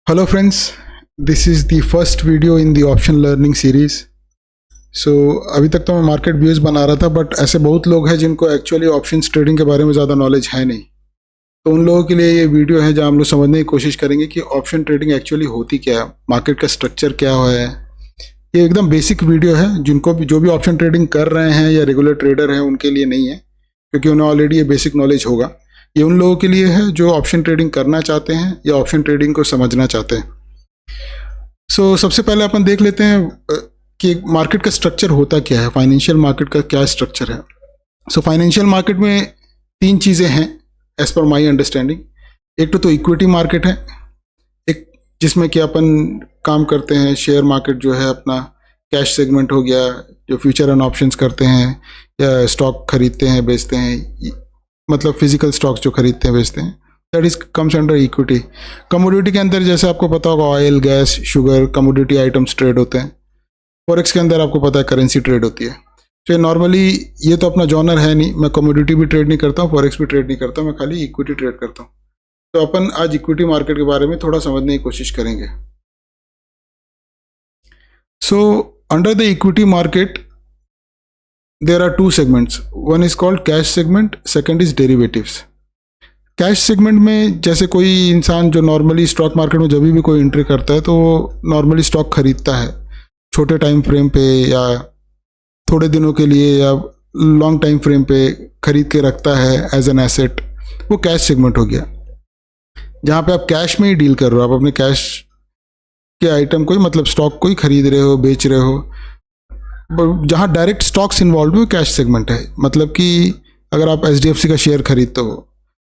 Hello friends, this is the first video in the option learning series. अभी तक तो मैं मार्केट व्यूज़ बना रहा था, बट ऐसे बहुत लोग हैं जिनको एक्चुअली ऑप्शंस ट्रेडिंग के बारे में ज़्यादा नॉलेज है नहीं। तो उन लोगों के लिए ये वीडियो है जहाँ हम लोग समझने की कोशिश करेंगे कि ऑप्शन ट्रेडिंग एक्चुअली होती क्या है, मार्केट का स्ट्रक्चर क्या है। ये एकदम बेसिक वीडियो है, जिनको भी जो भी ऑप्शन ट्रेडिंग कर रहे हैं या रेगुलर ट्रेडर हैं उनके लिए नहीं है, क्योंकि उन्हें ऑलरेडी ये बेसिक नॉलेज होगा। ये उन लोगों के लिए है जो ऑप्शन ट्रेडिंग करना चाहते हैं या ऑप्शन ट्रेडिंग को समझना चाहते हैं। सबसे पहले अपन देख लेते हैं कि मार्केट का स्ट्रक्चर होता क्या है, फाइनेंशियल मार्केट का क्या स्ट्रक्चर है। फाइनेंशियल मार्केट में तीन चीज़ें हैं एज पर माई अंडरस्टैंडिंग। एक तो इक्विटी मार्केट है, एक जिसमें कि अपन काम करते हैं, शेयर मार्केट जो है अपना कैश सेगमेंट हो गया, जो फ्यूचर एंड ऑप्शंस करते हैं या स्टॉक खरीदते हैं बेचते हैं, मतलब फिजिकल स्टॉक्स जो खरीदते हैं बेचते हैं, that is comes under equity. Commodity के अंदर जैसे आपको पता होगा oil, gas, sugar, commodity items trade होते हैं। फॉरेक्स के अंदर आपको पता है करेंसी ट्रेड होती है। तो नॉर्मली ये तो अपना जॉनर है नहीं, मैं कमोडिटी भी ट्रेड नहीं करता हूँ, फॉरेक्स भी ट्रेड नहीं करता हूँ, मैं खाली इक्विटी ट्रेड करता हूँ। तो अपन आज इक्विटी मार्केट के बारे में थोड़ा समझने की कोशिश करेंगे। Under the equity market there are two segments. One is called cash segment, second is derivatives. Cash segment में जैसे कोई इंसान जो नॉर्मली स्टॉक मार्केट में जब भी कोई एंट्री करता है तो नॉर्मली स्टॉक खरीदता है छोटे टाइम फ्रेम पे या थोड़े दिनों के लिए या लॉन्ग टाइम फ्रेम पे खरीद के रखता है एज एन एसेट, वो कैश सेगमेंट हो गया। जहाँ पे आप कैश में ही डील कर रहे हो, आप अपने कैश के आइटम को ही, मतलब स्टॉक को ही खरीद रहे हो, बेच रहे हो। जहाँ डायरेक्ट स्टॉक्स इन्वॉल्व हो कैश सेगमेंट है। मतलब कि अगर आप HDFC का शेयर खरीदते हो,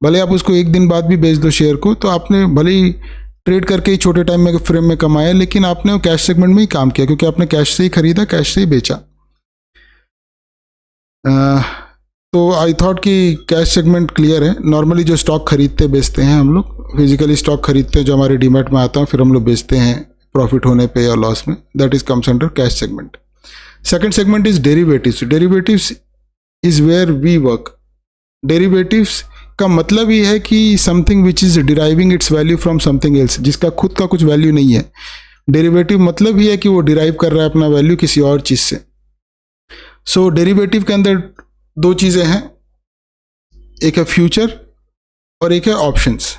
भले आप उसको एक दिन बाद भी बेच दो शेयर को, तो आपने भले ही ट्रेड करके ही छोटे टाइम में फ्रेम में कमाया, लेकिन आपने वो कैश सेगमेंट में ही काम किया, क्योंकि आपने कैश से ही खरीदा, कैश से ही बेचा। तो आई थॉट कि कैश सेगमेंट क्लियर है। नॉर्मली जो स्टॉक खरीदते बेचते हैं हम लोग, फिजिकली स्टॉक खरीदते हैं जो हमारे डीमैट में आता है, फिर हम लोग बेचते हैं प्रॉफिट होने पर या लॉस में, that is comes under cash segment. Second segment is derivatives. Derivatives is where we work. Derivatives का मतलब ये है कि something which is deriving its value from something else, जिसका खुद का कुछ वैल्यू नहीं है। डेरिवेटिव मतलब ये है कि वो डिराइव कर रहा है अपना वैल्यू किसी और चीज़ से। डेरिवेटिव के अंदर दो चीज़ें हैं, एक है फ्यूचर और एक है ऑप्शंस।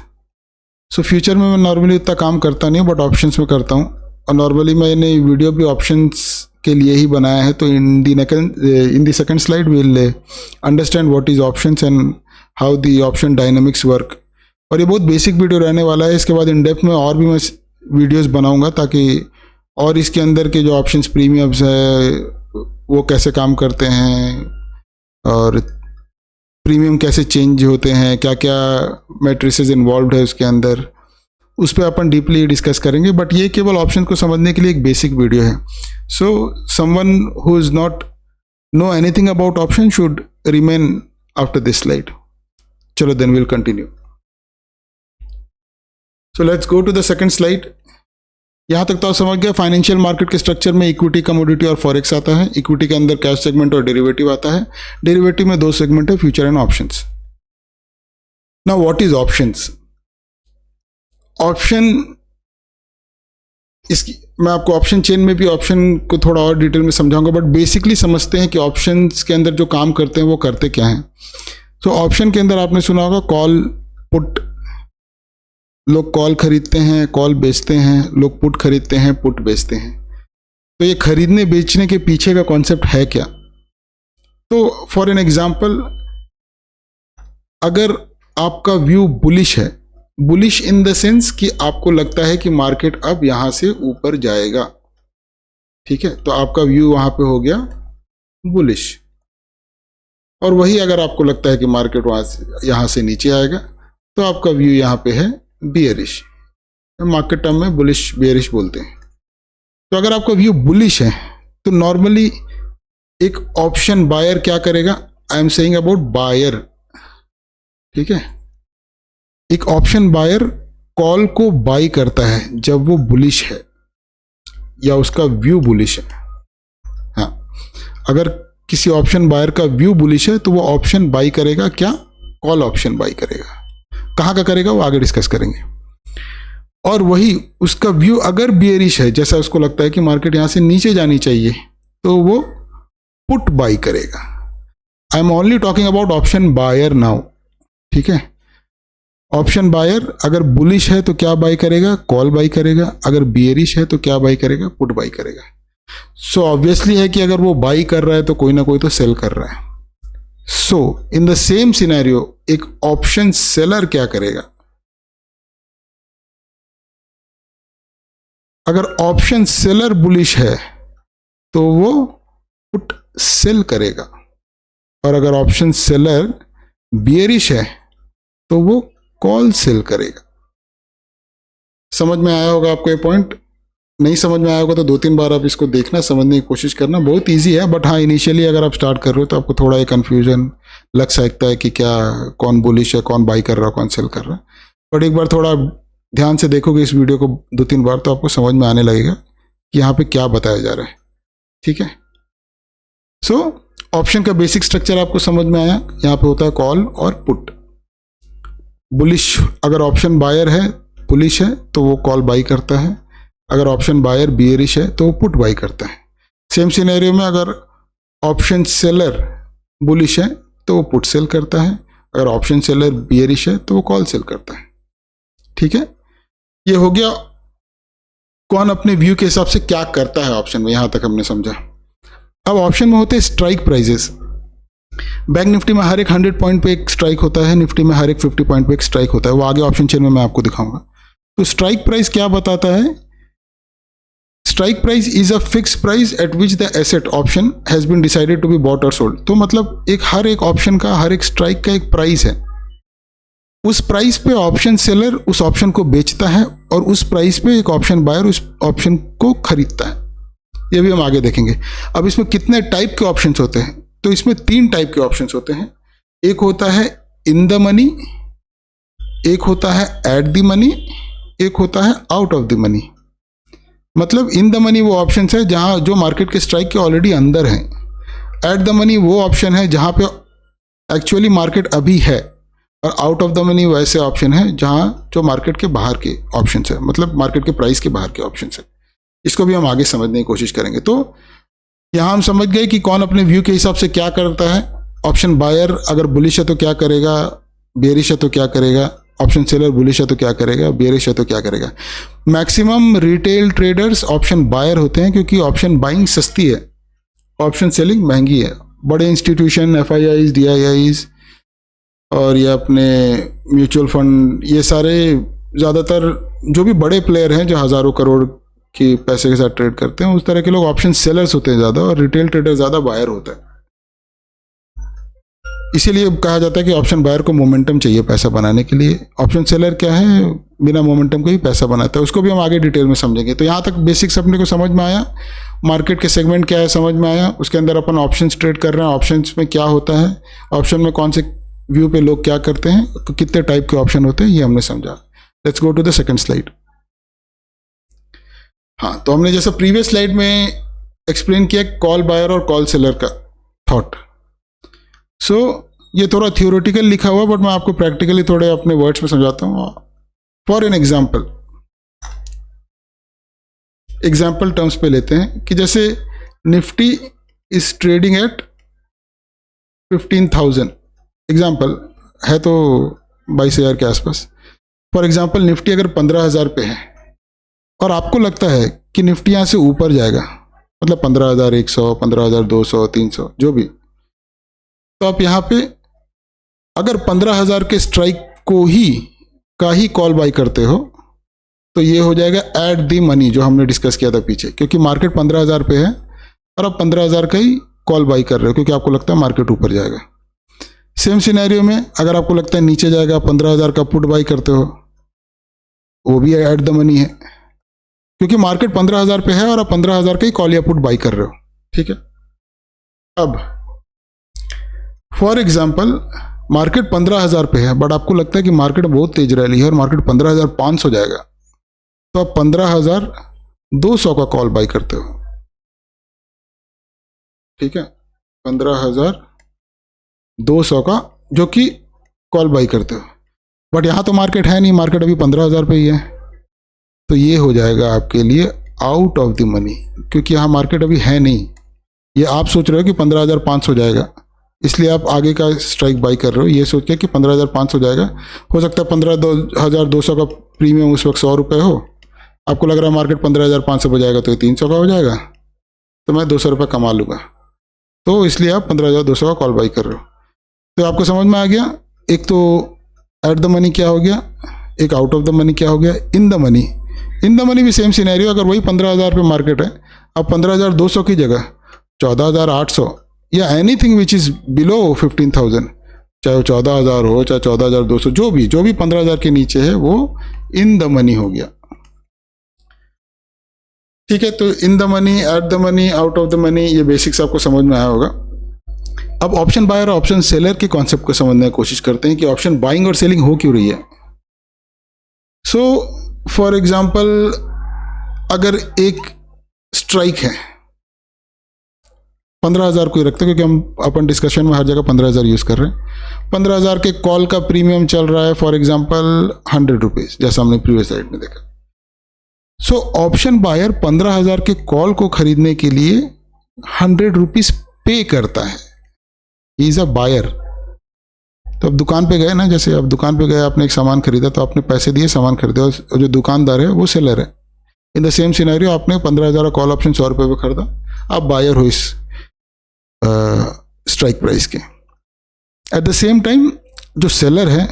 फ्यूचर में मैं नॉर्मली उतना काम करता नहीं हूँ, बट ऑप्शंस में करता हूँ। और नॉर्मली मैंने वीडियो भी ऑप्शंस के लिए ही बनाया है। तो in the second slide will understand what is options and how the option dynamics work. और ये बहुत बेसिक वीडियो रहने वाला है। इसके बाद इन डेप्थ में और भी मैं वीडियोस बनाऊंगा, ताकि और इसके अंदर के जो ऑप्शंस प्रीमियम्स है वो कैसे काम करते हैं और प्रीमियम कैसे चेंज होते हैं, क्या क्या मैट्रिसेस इन्वॉल्व है उसके अंदर, उस पर अपन डीपली डिस्कस करेंगे। बट ये केवल ऑप्शन को समझने के लिए एक बेसिक वीडियो है। Someone who is not know anything about option should remain after this slide. चलो then will continue. Let's go to the second slide. यहाँ तक तो आप समझ गए फाइनेंशियल मार्केट के स्ट्रक्चर में इक्विटी, कमोडिटी और फॉरेक्स आता है। इक्विटी के अंदर कैश सेगमेंट और डेरिवेटिव आता है। डेरिवेटिव में दो सेगमेंट है, future and options. Now what is options? Option, इसकी मैं आपको ऑप्शन चेन में भी ऑप्शन को थोड़ा और डिटेल में समझाऊंगा, बट बेसिकली समझते हैं कि ऑप्शंस के अंदर जो काम करते हैं वो करते क्या हैं। ऑप्शन के अंदर आपने सुना होगा कॉल पुट। लोग कॉल खरीदते हैं, कॉल बेचते हैं, लोग पुट खरीदते हैं, पुट बेचते हैं। तो ये खरीदने बेचने के पीछे का कॉन्सेप्ट है क्या? तो फॉर एन एग्जाम्पल, अगर आपका व्यू बुलिश है, बुलिश इन द सेंस कि आपको लगता है कि मार्केट अब यहां से ऊपर जाएगा, ठीक है, तो आपका व्यू वहां पे हो गया बुलिश। और वही अगर आपको लगता है कि मार्केट वहां से यहां से नीचे आएगा, तो आपका व्यू यहां पे है बियरिश। मार्केट टर्म में बुलिश बियरिश बोलते हैं। तो अगर आपका व्यू बुलिश है तो नॉर्मली एक ऑप्शन बायर क्या करेगा? I am saying about buyer, ठीक है। एक ऑप्शन बायर कॉल को बाई करता है जब वो बुलिश है या उसका व्यू बुलिश है। हाँ, अगर किसी ऑप्शन बायर का व्यू बुलिश है तो वो ऑप्शन बाई करेगा, क्या? कॉल ऑप्शन बाई करेगा। कहाँ का करेगा वो आगे डिस्कस करेंगे। और वही उसका व्यू अगर बियरिश है, जैसा उसको लगता है कि मार्केट यहां से नीचे जानी चाहिए, तो वो पुट बाई करेगा। I am only talking about option buyer now, ठीक है। ऑप्शन बायर अगर बुलिश है तो क्या बाई करेगा, कॉल बाई करेगा। अगर बियरिश है तो क्या बाई करेगा, पुट बाई करेगा। सो ऑब्वियसली है कि अगर वो बाई कर रहा है तो कोई ना कोई तो सेल कर रहा है। सो इन द सेम सिनेरियो एक ऑप्शन सेलर क्या करेगा, अगर ऑप्शन सेलर बुलिश है तो वो पुट सेल करेगा, और अगर ऑप्शन सेलर बियरिश है तो वो कॉल सेल करेगा। समझ में आया होगा आपको ये पॉइंट? नहीं समझ में आया होगा तो 2-3 बार आप इसको देखना, समझने की कोशिश करना। बहुत इजी है, बट हाँ इनिशियली अगर आप स्टार्ट कर रहे हो तो आपको थोड़ा एक कन्फ्यूजन लग सकता है कि क्या कौन बुलिश है, कौन बाई कर रहा है, कौन सेल कर रहा है। बट एक बार थोड़ा ध्यान से देखोगे इस वीडियो को 2-3 बार तो आपको समझ में आने लगेगा कि यहाँ पे क्या बताया जा रहा है, ठीक है। सो ऑप्शन का बेसिक स्ट्रक्चर आपको समझ में आया। यहाँ पे होता है कॉल और पुट। बुलिश अगर ऑप्शन बायर है, बुलिश है तो वो कॉल बाई करता है। अगर ऑप्शन बायर बियरिश है तो वो पुट बाई करता है। सेम सिनेरियो में अगर ऑप्शन सेलर बुलिश है तो वो पुट सेल करता है। अगर ऑप्शन सेलर बियरिश है तो वो कॉल सेल करता है, ठीक है। ये हो गया कौन अपने व्यू के हिसाब से क्या करता है ऑप्शन में, यहां तक हमने समझा। अब ऑप्शन में होते हैं स्ट्राइक प्राइजेस। बैंक निफ्टी में हर एक 100 पॉइंट पे एक स्ट्राइक होता है, निफ्टी में हर एक 50 पॉइंट पे एक स्ट्राइक होता है। वो आगे ऑप्शन चेन में मैं आपको दिखाऊंगा। तो स्ट्राइक प्राइस क्या बताता है? Strike price is a fix price at which the asset option has been decided to be bought और सोल्ड। तो मतलब हर एक ऑप्शन का, हर एक स्ट्राइक का एक प्राइस है। उस प्राइस पे ऑप्शन सेलर उस ऑप्शन को बेचता है और उस प्राइस पे एक ऑप्शन बायर उस ऑप्शन को खरीदता है। ये भी हम आगे देखेंगे। अब इसमें कितने टाइप के ऑप्शंस होते हैं? तो इसमें 3 टाइप के ऑप्शंस होते हैं। एक होता है इन द मनी, एक होता है एट द मनी, एक होता है आउट ऑफ द मनी। मतलब इन द मनी वो ऑप्शन है जहां जो मार्केट के स्ट्राइक के ऑलरेडी अंदर हैं। एट द मनी वो ऑप्शन है जहां पे एक्चुअली मार्केट अभी है। और आउट ऑफ द मनी वैसे ऑप्शन है जहां जो मार्केट के बाहर के ऑप्शन है, मतलब मार्केट के प्राइस के बाहर के ऑप्शन है। इसको भी हम आगे समझने की कोशिश करेंगे। तो यहां हम समझ गए कि कौन अपने व्यू के हिसाब से क्या करता है। ऑप्शन बायर अगर बुलिश है तो क्या करेगा, बेयरिश है तो क्या करेगा, ऑप्शन सेलर बुलिश है तो क्या करेगा, बेयरिश है तो क्या करेगा। Maximum retail traders option buyer होते हैं क्योंकि ऑप्शन बाइंग सस्ती है, ऑप्शन सेलिंग महंगी है। बड़े इंस्टीट्यूशन, एफआईआईज, डीआईआईज और ये अपने म्यूचुअल फंड, ये सारे ज़्यादातर जो भी बड़े प्लेयर हैं जो हज़ारों करोड़ की पैसे के साथ ट्रेड करते हैं, उस तरह के लोग ऑप्शन सेलर्स होते हैं ज़्यादा, और रिटेल ट्रेडर ज़्यादा बायर होता है। इसीलिए कहा जाता है कि ऑप्शन बायर को मोमेंटम चाहिए पैसा बनाने के लिए। ऑप्शन सेलर क्या है, बिना मोमेंटम के ही पैसा बनाता है। उसको भी हम आगे डिटेल में समझेंगे। तो यहाँ तक बेसिक्स अपने को समझ में आया। मार्केट के सेगमेंट क्या है समझ में आया। उसके अंदर अपन ऑप्शंस ट्रेड कर रहे हैं, ऑप्शंस में क्या होता है, ऑप्शन में कौन से व्यू पे लोग क्या करते हैं, तो कितने टाइप के ऑप्शन होते हैं, ये हमने समझा। Let's go to the second slide. हाँ, तो हमने जैसा प्रीवियस स्लाइड में एक्सप्लेन किया कॉल बायर और कॉल सेलर का थॉट। सो ये थोड़ा थियोरेटिकल लिखा हुआ, बट मैं आपको प्रैक्टिकली थोड़े अपने वर्ड्स में समझाता हूँ। फॉर एन एग्जाम्पल टर्म्स पे लेते हैं कि जैसे Nifty is trading at 15,000, example है तो 22,000 के आसपास। फॉर एग्जाम्पल निफ्टी अगर 15,000 पे है और आपको लगता है कि निफ्टी यहाँ से ऊपर जाएगा, मतलब 15,100, 15,200, 300 जो भी, तो आप यहाँ पे अगर 15,000 के स्ट्राइक को ही कॉल बाई करते हो तो ये हो जाएगा एट दी मनी, जो हमने डिस्कस किया था पीछे। क्योंकि मार्केट 15,000 पे है और आप 15,000 का ही कॉल बाई कर रहे हो क्योंकि आपको लगता है मार्केट ऊपर जाएगा। सेम सिनेरियो में अगर आपको लगता है नीचे जाएगा, 15,000 का पुट बाई करते हो, वो भी एट द मनी है क्योंकि मार्केट 15,000 पे है और आप 15,000 का ही कॉल या पुट बाई कर रहे हो, ठीक है। अब फॉर एग्जाम्पल मार्केट 15,000 पे है बट आपको लगता है कि मार्केट बहुत तेज रैली है और मार्केट 15,500 जाएगा, तो आप 15,200 का कॉल बाई करते हो, ठीक है। 15,200 का जो कि कॉल बाई करते हो। बट यहां तो मार्केट है नहीं, मार्केट अभी 15,000 पे ही है, तो ये हो जाएगा आपके लिए आउट ऑफ द मनी, क्योंकि यहाँ मार्केट अभी है नहीं। ये आप सोच रहे हो कि 15,500 हो जाएगा, इसलिए आप आगे का स्ट्राइक बाई कर रहे हो ये सोच के कि 15,500 हो जाएगा। हो सकता है 15,200 का प्रीमियम उस वक्त 100 रुपये हो, आपको लग रहा है मार्केट 15,500 हो जाएगा तो ये 300 का हो जाएगा, तो मैं 200 रुपये कमा लूँगा, तो इसलिए आप 15,200 का कॉल बाई कर रहे हो। तो आपको समझ में आ गया, एक तो एट द मनी क्या हो गया, एक आउट ऑफ द मनी क्या हो गया, in the money. In the money भी सेम सिनेरियो, अगर वही 15,000 पे मार्केट है, अब 15,200 की जगह 14,800 या एनीथिंग विच इज़ बिलो 15,000, चाहे वो 14,000 हो चाहे 14,200, जो भी 15,000 के नीचे है वो इन द मनी हो गया। ठीक है, तो in the money, at the money, out of the money, ये बेसिक्स आपको समझ में आया होगा। अब ऑप्शन बायर और ऑप्शन सेलर के कॉन्सेप्ट को समझने की कोशिश करते हैं कि ऑप्शन बाइंग और सेलिंग हो क्यों रही है। सो फॉर एग्जाम्पल, अगर एक स्ट्राइक है 15,000 को ही रखते हैं, क्योंकि हम अपन डिस्कशन में हर जगह 15,000 यूज़ कर रहे हैं। 15,000 के कॉल का प्रीमियम चल रहा है फॉर एग्जाम्पल 100 रुपीज़, जैसा हमने प्रीवियस स्लाइड में देखा। सो ऑप्शन बायर 15,000 के कॉल को खरीदने के लिए 100 रुपीज़ पे करता है, ही इज़ अ बायर। तो अब दुकान पे गए ना, जैसे अब दुकान पे गए, आपने एक सामान खरीदा तो आपने पैसे दिए, सामान खरीदा, और जो दुकानदार है वो सेलर है। इन द सेम सिनेरियो, आपने 15,000 का कॉल ऑप्शन 100 रुपये पे खरीदा, आप बायर हो इस स्ट्राइक प्राइस के। एट द सेम टाइम जो सेलर है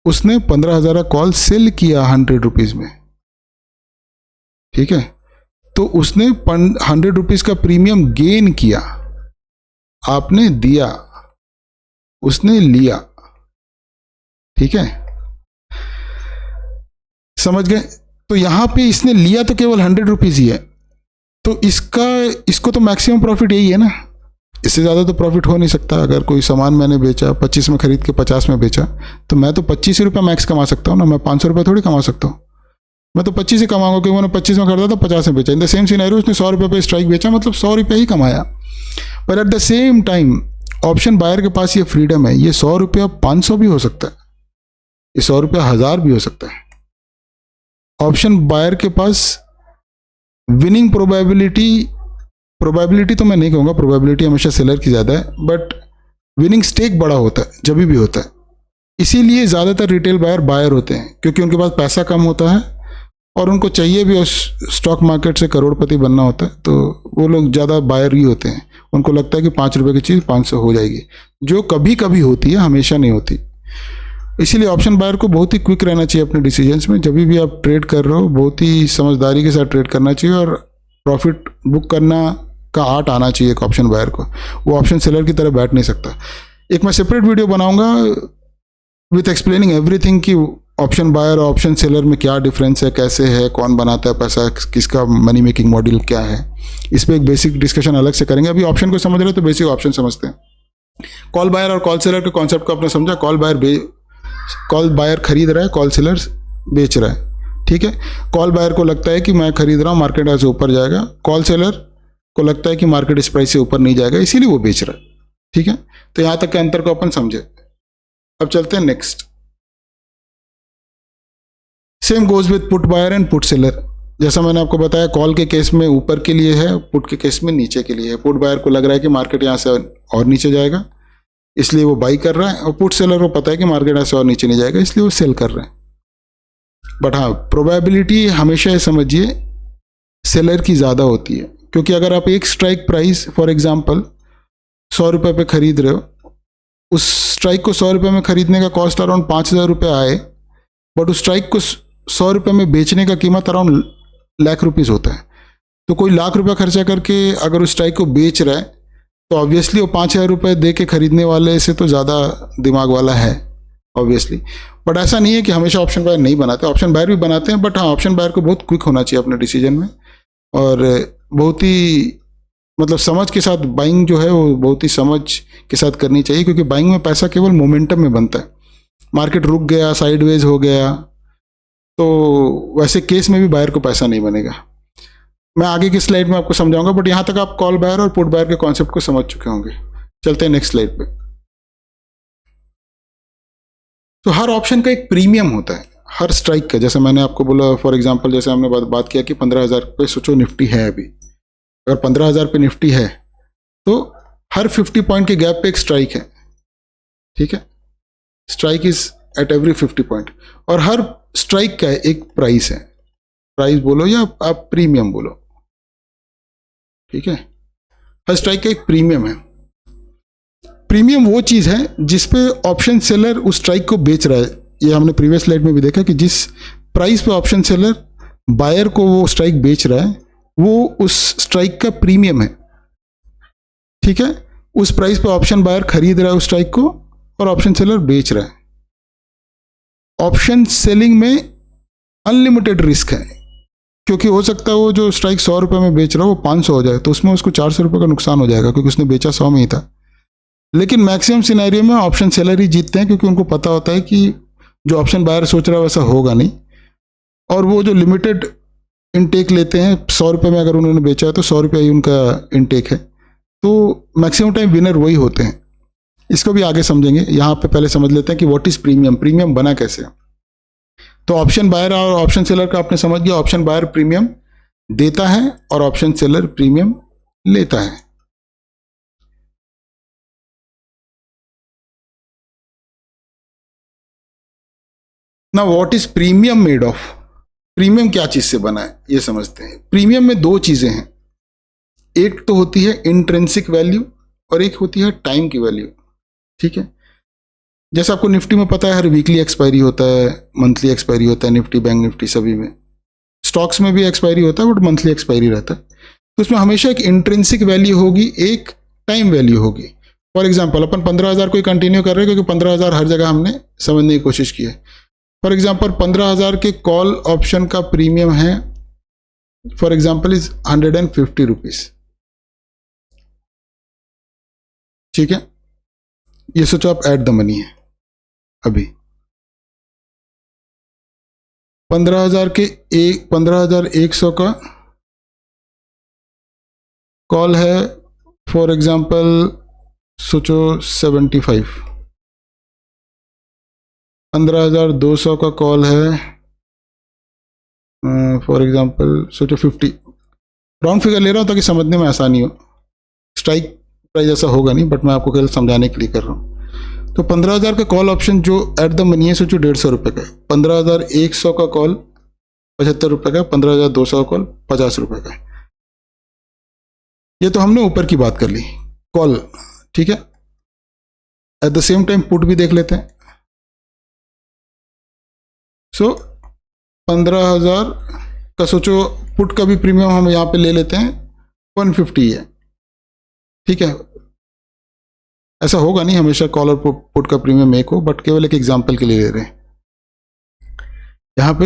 उसने 15,000 का कॉल सेल किया 100 रुपीज़ में, ठीक है, तो उसने 100 रुपीज़ का प्रीमियम गेन किया। आपने दिया, उसने लिया, ठीक है, समझ गए। तो यहां पे इसने लिया तो केवल 100 रुपीज़ ही है, तो इसको तो मैक्सिमम प्रॉफिट यही है ना, इससे ज़्यादा तो प्रॉफिट हो नहीं सकता। अगर कोई सामान मैंने बेचा 25 में खरीद के 50 में बेचा, तो मैं तो 25 रुपये मैक्स कमा सकता हूँ ना, मैं 500 रुपये थोड़ी कमा सकता हूँ। मैं तो 25 ही कमाऊंगा, क्योंकि मैंने 25 में खरीदा तो 50 में बेचा। इन द सेम सिनेरियो उसने 100 रुपये पे स्ट्राइक बेचा, मतलब 100 रुपये ही कमाया। पर at the same time option buyer के पास ये फ्रीडम है, ये 100 रुपया 500 भी हो सकता है, ये 100 रुपया 1000 भी हो सकता है। ऑप्शन बायर के पास विनिंग प्रोबेबिलिटी तो मैं नहीं कहूँगा, प्रोबेबिलिटी हमेशा सेलर की ज़्यादा है, बट विनिंग स्टेक बड़ा होता है जब भी होता है। इसीलिए ज़्यादातर रिटेल बायर होते हैं, क्योंकि उनके पास पैसा कम होता है और उनको चाहिए भी उस स्टॉक मार्केट से करोड़पति बनना होता है, तो वो लोग ज़्यादा बायर ही होते हैं। उनको लगता है कि 5 रुपये की चीज़ 500 हो जाएगी, जो कभी कभी होती है, हमेशा नहीं होती। इसीलिए ऑप्शन बायर को बहुत ही क्विक रहना चाहिए अपने डिसीजंस में। जब भी आप ट्रेड कर रहे हो, बहुत ही समझदारी के साथ ट्रेड करना चाहिए, और प्रॉफिट बुक करना का आर्ट आना चाहिए एक ऑप्शन बायर को। वो ऑप्शन सेलर की तरह बैठ नहीं सकता। एक मैं सेपरेट वीडियो बनाऊंगा विथ एक्सप्लेनिंग एवरीथिंग कि ऑप्शन बायर और ऑप्शन सेलर में क्या डिफरेंस है, कैसे है, कौन बनाता है पैसा, किसका मनी मेकिंग मॉडल क्या है। इस पर एक बेसिक डिस्कशन अलग से करेंगे। अभी ऑप्शन को समझ रहे हो तो बेसिक ऑप्शन समझते हैं। कॉल बायर और कॉल सेलर के कॉन्सेप्ट को आपने समझा। कॉल बायर खरीद रहा है, कॉल सेलर बेच रहा है, ठीक है। कॉल बायर को लगता है कि मैं खरीद रहा हूँ, मार्केट ऐसे ऊपर जाएगा। कॉल सेलर को लगता है कि मार्केट इस प्राइस से ऊपर नहीं जाएगा, इसीलिए वो बेच रहा है, ठीक है। तो यहां तक के अंतर को अपन समझे। अब चलते हैं next. Same goes with put buyer and put seller. जैसा मैंने आपको बताया, कॉल के केस में ऊपर के लिए है, पुट के केस में नीचे के लिए है। पुट बायर को लग रहा है कि मार्केट यहाँ से और नीचे जाएगा, इसलिए वो बाई कर रहा है, और पुट सेलर को पता है कि मार्केट ऐसे और नीचे नहीं जाएगा, इसलिए वो सेल कर रहे हैं। बट हाँ, प्रोबेबिलिटी हमेशा ये समझिए सेलर की ज़्यादा होती है, क्योंकि अगर आप एक स्ट्राइक प्राइस फॉर एग्जांपल 100 रुपये पे खरीद रहे हो, उस स्ट्राइक को 100 रुपये में खरीदने का कॉस्ट अराउंड 5,000 रुपये आए, बट उस स्ट्राइक को 100 रुपये में बेचने का कीमत अराउंड लाख रुपीज़ होता है। तो कोई लाख रुपया खर्चा करके अगर उस स्ट्राइक को बेच रहा है, तो ऑब्वियसली वो 5,000 रुपये दे के खरीदने वाले से तो ज़्यादा दिमाग वाला है, ऑब्वियसली। बट ऐसा नहीं है कि हमेशा ऑप्शन बायर नहीं बनाते, ऑप्शन बायर भी बनाते हैं। बट हाँ, ऑप्शन बायर को बहुत क्विक होना चाहिए अपने डिसीजन में, और बहुत ही मतलब समझ के साथ बाइंग जो है वो बहुत ही समझ के साथ करनी चाहिए, क्योंकि बाइंग में पैसा केवल मोमेंटम में बनता है। मार्केट रुक गया, साइडवेज हो गया, तो वैसे केस में भी बायर को पैसा नहीं बनेगा। मैं आगे की स्लाइड में आपको समझाऊंगा, बट यहाँ तक आप कॉल बायर और पुट बायर के कॉन्सेप्ट को समझ चुके होंगे। चलते हैं नेक्स्ट स्लाइड पे। तो हर ऑप्शन का एक प्रीमियम होता है, हर स्ट्राइक का, जैसे मैंने आपको बोला फॉर एग्जांपल, जैसे हमने बात किया कि 15,000 पे सोचो निफ्टी है अभी, अगर 15,000 पे निफ्टी है तो हर 50 पॉइंट के गैप पे एक स्ट्राइक है, ठीक है, strike is at every 50 point, और हर स्ट्राइक का एक प्राइस है, प्राइस बोलो या आप प्रीमियम बोलो, ठीक है, हर स्ट्राइक का एक प्रीमियम है। प्रीमियम वो चीज है जिसपे ऑप्शन सेलर उस स्ट्राइक को बेच रहा है। ये हमने प्रीवियस स्लाइड में भी देखा कि जिस प्राइस पे ऑप्शन सेलर बायर को वो स्ट्राइक बेच रहा है वो उस स्ट्राइक का प्रीमियम है, ठीक है, उस प्राइस पे ऑप्शन बायर खरीद रहा है उस स्ट्राइक को और ऑप्शन सेलर बेच रहा है। ऑप्शन सेलिंग में अनलिमिटेड रिस्क है, क्योंकि हो सकता है वो जो स्ट्राइक 100 रुपये में बेच रहा है वो 500 हो जाए, तो उसमें उसको 400 रुपये का नुकसान हो जाएगा क्योंकि उसने बेचा 100 में ही था। लेकिन मैक्सिमम सिनेरियो में ऑप्शन सेलर ही जीतते हैं, क्योंकि उनको पता होता है कि जो ऑप्शन बायर सोच रहा है वैसा होगा नहीं, और वो जो लिमिटेड इनटेक लेते हैं 100 रुपये में, अगर उन्होंने बेचा है तो 100 रुपये ही उनका इनटेक है, तो मैक्सिमम टाइम विनर वही होते हैं। इसको भी आगे समझेंगे, यहाँ पे पहले समझ लेते हैं कि व्हाट इज प्रीमियम, प्रीमियम बना कैसे। तो ऑप्शन बायर और ऑप्शन सेलर का आपने समझ गया, ऑप्शन बायर प्रीमियम देता है और ऑप्शन सेलर प्रीमियम लेता है। ना what is premium made of, premium क्या चीज से बना है ये समझते हैं। प्रीमियम में दो चीजें हैं, एक तो होती है इंट्रिंसिक वैल्यू और एक होती है टाइम की वैल्यू, ठीक है। जैसे आपको निफ्टी में पता है हर वीकली एक्सपायरी होता है, मंथली एक्सपायरी होता है, निफ्टी बैंक निफ्टी सभी में, स्टॉक्स में भी एक्सपायरी होता है बट मंथली एक्सपायरी रहता है। तो उसमें हमेशा एक इंट्रिंसिक वैल्यू होगी, एक टाइम वैल्यू होगी। फॉर एग्जाम्पल अपन 15,000 को कंटिन्यू कर रहे हैं क्योंकि 15,000 हर जगह हमने समझने की कोशिश की है। फॉर एग्जाम्पल 15,000 के कॉल ऑप्शन का प्रीमियम है फॉर एग्जाम्पल इज 150 रुपीज, ठीक है। ये सोचो आप एट द मनी है अभी 15,100 का कॉल है फॉर एग्जाम्पल सोचो 75, 15,200 का कॉल है फॉर एग्जाम्पल सोचो 50। राउंड फिगर ले रहा हूं ताकि समझने में आसानी हो, स्ट्राइक प्राइस ऐसा होगा नहीं बट मैं आपको केवल समझाने के लिए कर रहा हूं। तो 15,000 का कॉल ऑप्शन जो एट द मनी है सोचो 150 रुपये का, 15,100 का कॉल 75 रुपये का, 15,200 का कॉल 50 रुपये का। ये तो हमने ऊपर की बात कर ली कॉल, ठीक है। Eight the same time put भी देख लेते हैं। सो 15,000 का सोचो पुट का भी प्रीमियम हम यहाँ पे ले लेते हैं 150 है, ठीक है। ऐसा होगा नहीं हमेशा कॉल और पुट का प्रीमियम एक हो, बट केवल एक एग्जांपल के लिए ले रहे हैं। यहां पे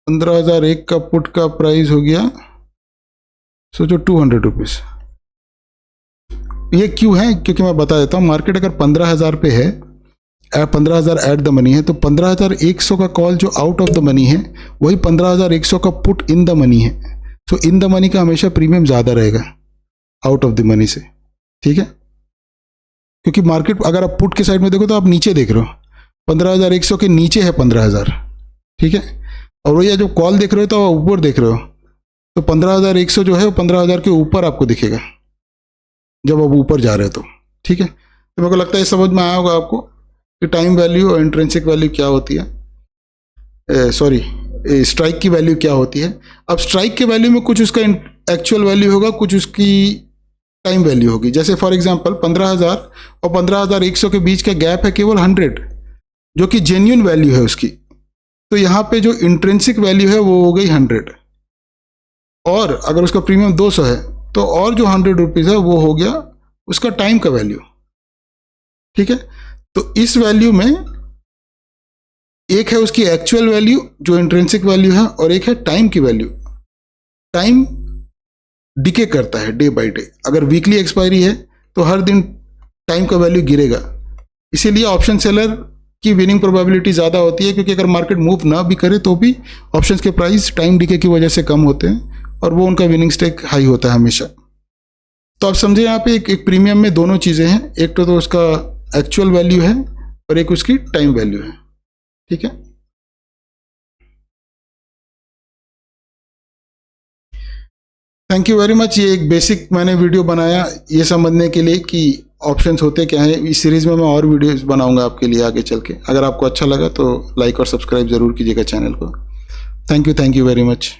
$15,001 का पुट का प्राइस हो गया सोचो 200 रुपीज। ये क्यों है, क्योंकि मैं बता देता हूं, मार्केट अगर 15,000 पे है, 15,000 एट द मनी है, तो 15,100 का कॉल जो आउट ऑफ द मनी है वही 15,100 का पुट इन द मनी है। तो इन द मनी का हमेशा प्रीमियम ज़्यादा रहेगा आउट ऑफ द मनी से, ठीक है। क्योंकि मार्केट अगर आप पुट के साइड में देखो तो आप नीचे देख रहे हो, 15,100 के नीचे है 15,000, ठीक है। और वही जो कॉल देख रहे हो तो आप ऊपर देख रहे हो, तो 15,100 जो है वो 15,000 के ऊपर आपको दिखेगा जब आप ऊपर जा रहे हो, तो ठीक है। तो मेरे को लगता है समझ में आया होगा आपको कि टाइम वैल्यू और इंट्रिंसिक वैल्यू क्या होती है, सॉरी स्ट्राइक की वैल्यू क्या होती है। अब स्ट्राइक के वैल्यू में कुछ उसका एक्चुअल वैल्यू होगा, कुछ उसकी टाइम वैल्यू होगी। जैसे फॉर एग्जांपल 15,000 और 15,100 के बीच का गैप है केवल 100, जो कि जेन्युइन वैल्यू है उसकी। तो यहाँ पे जो इंट्रिंसिक वैल्यू है वो हो गई 100, और अगर उसका प्रीमियम 200 है तो और जो 100 रुपीज़ है वो हो गया उसका टाइम का वैल्यू, ठीक है। तो इस वैल्यू में एक है उसकी एक्चुअल वैल्यू जो इंट्रिंसिक वैल्यू है, और एक है टाइम की वैल्यू। टाइम डिके करता है डे बाय डे, अगर वीकली एक्सपायरी है तो हर दिन टाइम का वैल्यू गिरेगा। इसीलिए ऑप्शन सेलर की विनिंग प्रोबेबिलिटी ज़्यादा होती है, क्योंकि अगर मार्केट मूव ना भी करे तो भी ऑप्शंस के प्राइस टाइम डिके की वजह से कम होते हैं और वो उनका विनिंग स्टेक हाई होता है हमेशा। तो आप समझे यहाँ पे एक प्रीमियम में दोनों चीज़ें हैं, एक तो उसका एक्चुअल वैल्यू है और एक उसकी टाइम वैल्यू है। ठीक है, थैंक यू वेरी मच। ये एक बेसिक मैंने वीडियो बनाया ये समझने के लिए कि ऑप्शंस होते क्या हैं। इस सीरीज में मैं और वीडियोस बनाऊंगा आपके लिए आगे चल के। अगर आपको अच्छा लगा तो लाइक और सब्सक्राइब जरूर कीजिएगा चैनल को। Thank you very much.